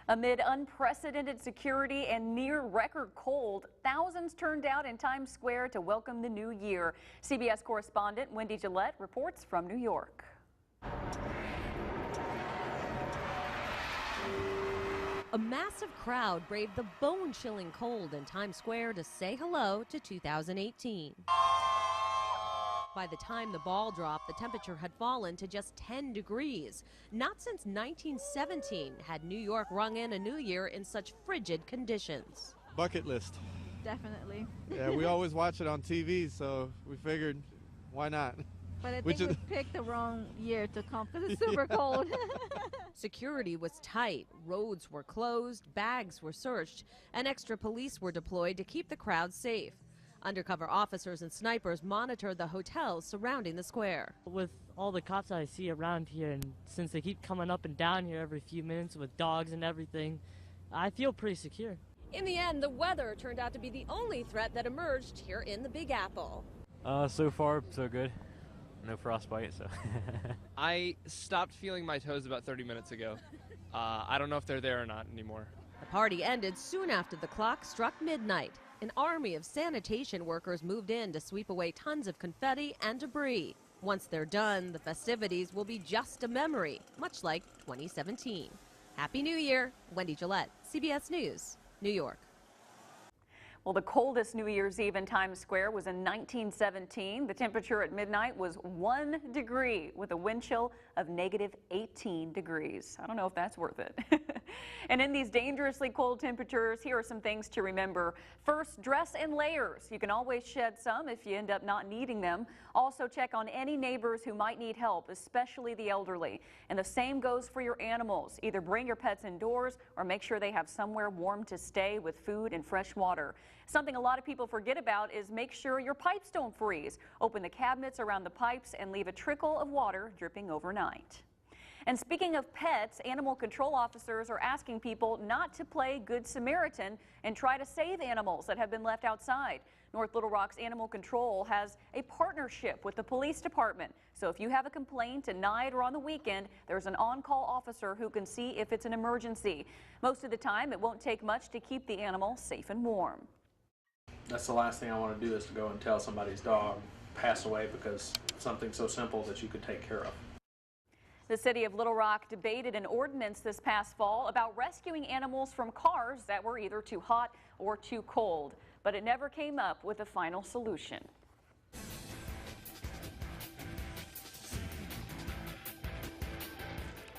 Amid unprecedented security and near record cold, thousands turned out in Times Square to welcome the new year. CBS correspondent Wendy Gillette reports from New York. A massive crowd braved the bone-chilling cold in Times Square to say hello to 2018. By the time the ball dropped, the temperature had fallen to just 10 degrees. Not since 1917 had New York rung in a new year in such frigid conditions. Bucket list. Definitely. Yeah, we always watch it on TV, so we figured, why not? But I think we picked the wrong year to come because it's super cold. Security was tight, roads were closed, bags were searched, and extra police were deployed to keep the crowd safe. Undercover officers and snipers monitored the hotels surrounding the square. With all the cops I see around here, and since they keep coming up and down here every few minutes with dogs and everything, I feel pretty secure. In the end, the weather turned out to be the only threat that emerged here in the Big Apple. So far, so good. No frostbite, so. I stopped feeling my toes about 30 minutes ago. I don't know if they're there or not anymore. The party ended soon after the clock struck midnight. An army of sanitation workers moved in to sweep away tons of confetti and debris. Once they're done, the festivities will be just a memory, much like 2017. Happy New Year. Wendy Gillette, CBS News, New York. Well, the coldest New Year's Eve in Times Square was in 1917. The temperature at midnight was 1 degree with a wind chill of negative 18 degrees. I don't know if that's worth it. And in these dangerously cold temperatures, here are some things to remember. First, dress in layers. You can always shed some if you end up not needing them. Also, check on any neighbors who might need help, especially the elderly. And the same goes for your animals. Either bring your pets indoors or make sure they have somewhere warm to stay with food and fresh water. Something a lot of people forget about is make sure your pipes don't freeze. Open the cabinets around the pipes and leave a trickle of water dripping overnight. And speaking of pets, animal control officers are asking people not to play Good Samaritan and try to save animals that have been left outside. North Little Rock's Animal Control has a partnership with the police department. So if you have a complaint at night or on the weekend, there's an on-call officer who can see if it's an emergency. Most of the time, it won't take much to keep the animal safe and warm. That's the last thing I want to do, is to go and tell somebody's dog passed away because something so simple that you could take care of. The city of Little Rock debated an ordinance this past fall about rescuing animals from cars that were either too hot or too cold, but it never came up with a final solution.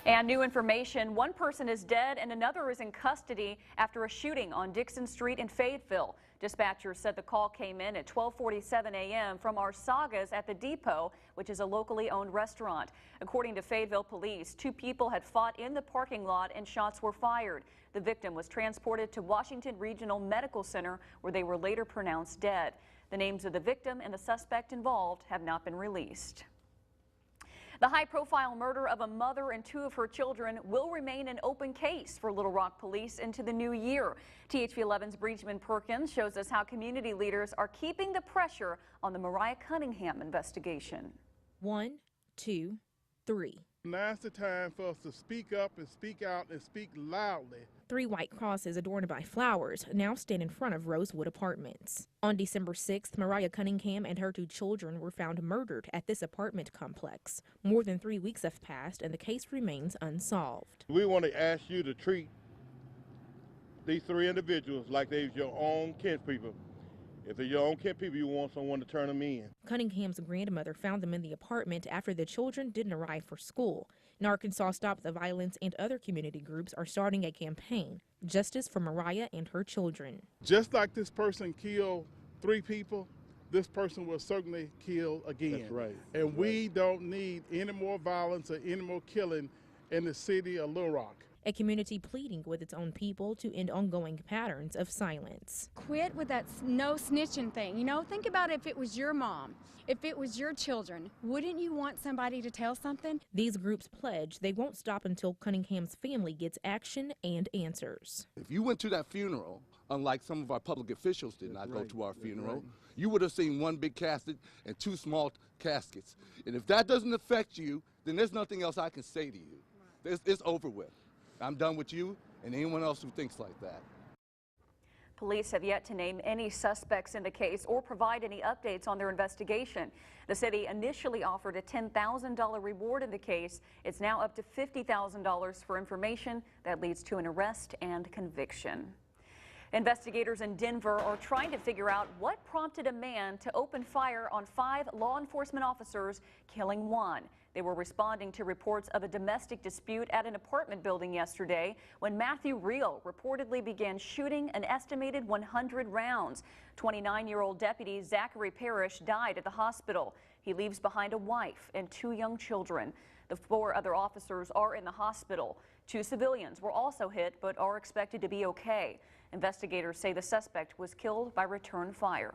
And new information, one person is dead and another is in custody after a shooting on Dixon Street in Fayetteville. Dispatchers said the call came in at 12:47 a.m. from our Sagas at the Depot, which is a locally owned restaurant. According to Fayetteville police, 2 people had fought in the parking lot and shots were fired. The victim was transported to Washington Regional Medical Center, where they were later pronounced dead. The names of the victim and the suspect involved have not been released. The high-profile murder of a mother and 2 of her children will remain an open case for Little Rock police into the new year. THV11's Breachman Perkins shows us how community leaders are keeping the pressure on the Mariah Cunningham investigation. 1, 2, 3. Now's the time for us to speak up and speak out and speak loudly. 3 white crosses adorned by flowers now stand in front of Rosewood Apartments. On December 6th, Mariah Cunningham and her 2 children were found murdered at this apartment complex. More than 3 weeks have passed and the case remains unsolved. We want to ask you to treat these 3 individuals like they're your own kin people. If they're your own kin people, you want someone to turn them in. Cunningham's grandmother found them in the apartment after the children didn't arrive for school. In Arkansas, Stop the Violence and other community groups are starting a campaign, Justice for Mariah and her children. Just like this person killed 3 people, this person will certainly kill again. That's right. And we don't need any more violence or any more killing in the city of Little Rock. A community pleading with its own people to end ongoing patterns of silence. Quit with that no snitching thing. You know, think about if it was your mom, if it was your children. Wouldn't you want somebody to tell something? These groups pledge they won't stop until Cunningham's family gets action and answers. If you went to that funeral, unlike some of our public officials did not go to our funeral, you would have seen 1 big casket and 2 small caskets. And if that doesn't affect you, then there's nothing else I can say to you. It's over with. I'm done with you and anyone else who thinks like that. Police have yet to name any suspects in the case or provide any updates on their investigation. The city initially offered a $10,000 reward in the case. It's now up to $50,000 for information that leads to an arrest and conviction. Investigators in Denver are trying to figure out what prompted a man to open fire on 5 law enforcement officers, killing 1. They were responding to reports of a domestic dispute at an apartment building yesterday when Matthew Reel reportedly began shooting an estimated 100 rounds. 29-year-old deputy Zachary Parrish died at the hospital. He leaves behind a wife and 2 young children. The 4 other officers are in the hospital. 2 civilians were also hit but are expected to be okay. Investigators say the suspect was killed by return fire.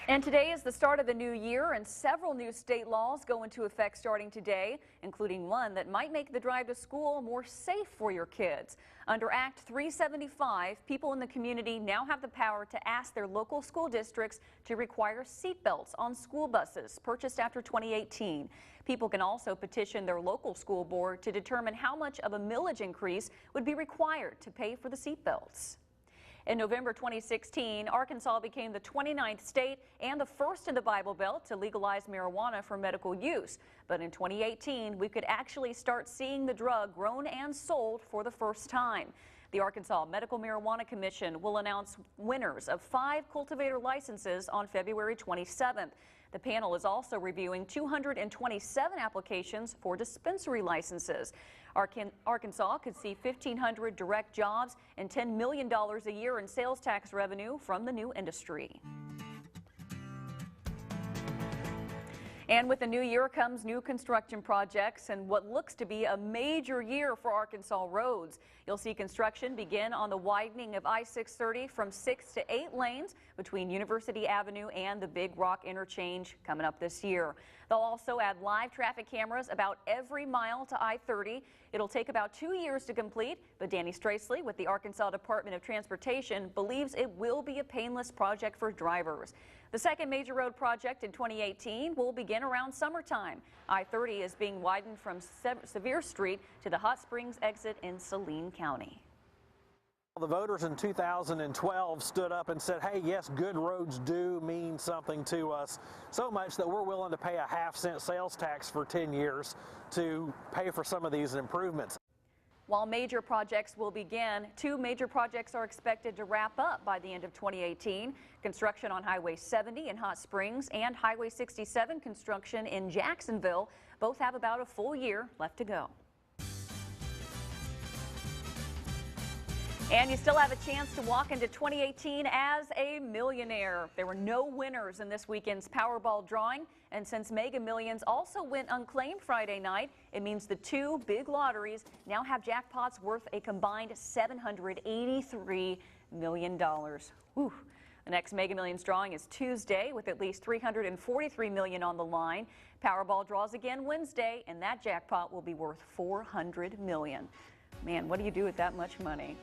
And today is the start of the new year, and several new state laws go into effect starting today, including one that might make the drive to school more safe for your kids. Under Act 375, people in the community now have the power to ask their local school districts to require seatbelts on school buses purchased after 2018. People can also petition their local school board to determine how much of a millage increase would be required to pay for the seatbelts. In November 2016, Arkansas became the 29th state and the first in the Bible Belt to legalize marijuana for medical use. But in 2018, we could actually start seeing the drug grown and sold for the first time. The Arkansas Medical Marijuana Commission will announce winners of 5 cultivator licenses on February 27th. The panel is also reviewing 227 applications for dispensary licenses. Arkansas could see 1,500 direct jobs and $10 million a year in sales tax revenue from the new industry. And with the new year comes new construction projects and what looks to be a major year for Arkansas roads. You'll see construction begin on the widening of I-630 from 6 to 8 lanes between University Avenue and the Big Rock interchange coming up this year. They'll also add live traffic cameras about every mile to I-30. It'll take about 2 years to complete, but Danny Stracely with the Arkansas Department of Transportation believes it will be a painless project for drivers. The second major road project in 2018 will begin around summertime. I-30 is being widened from Sevier Street to the Hot Springs exit in Saline County. The voters in 2012 stood up and said, hey, yes, good roads do mean something to us, so much that we're willing to pay a half-cent sales tax for 10 years to pay for some of these improvements. While major projects will begin, 2 major projects are expected to wrap up by the end of 2018. Construction on Highway 70 in Hot Springs and Highway 67 construction in Jacksonville both have about a full year left to go. And you still have a chance to walk into 2018 as a millionaire. There were no winners in this weekend's Powerball drawing, and since Mega Millions also went unclaimed Friday night, it means the 2 big lotteries now have jackpots worth a combined $783 million. Whew. The next Mega Millions drawing is Tuesday with at least $343 million on the line. Powerball draws again Wednesday, and that jackpot will be worth $400 million. Man, what do you do with that much money?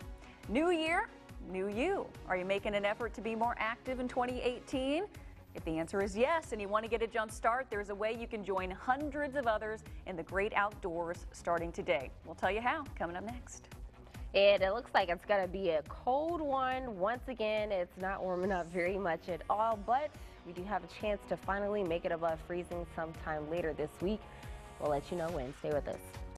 New year, new you. Are you making an effort to be more active in 2018? If the answer is yes and you want to get a jump start, there's a way you can join hundreds of others in the great outdoors starting today. We'll tell you how coming up next. It looks like it's going to be a cold one. Once again, it's not warming up very much at all, but we do have a chance to finally make it above freezing sometime later this week. We'll let you know when. Stay with us.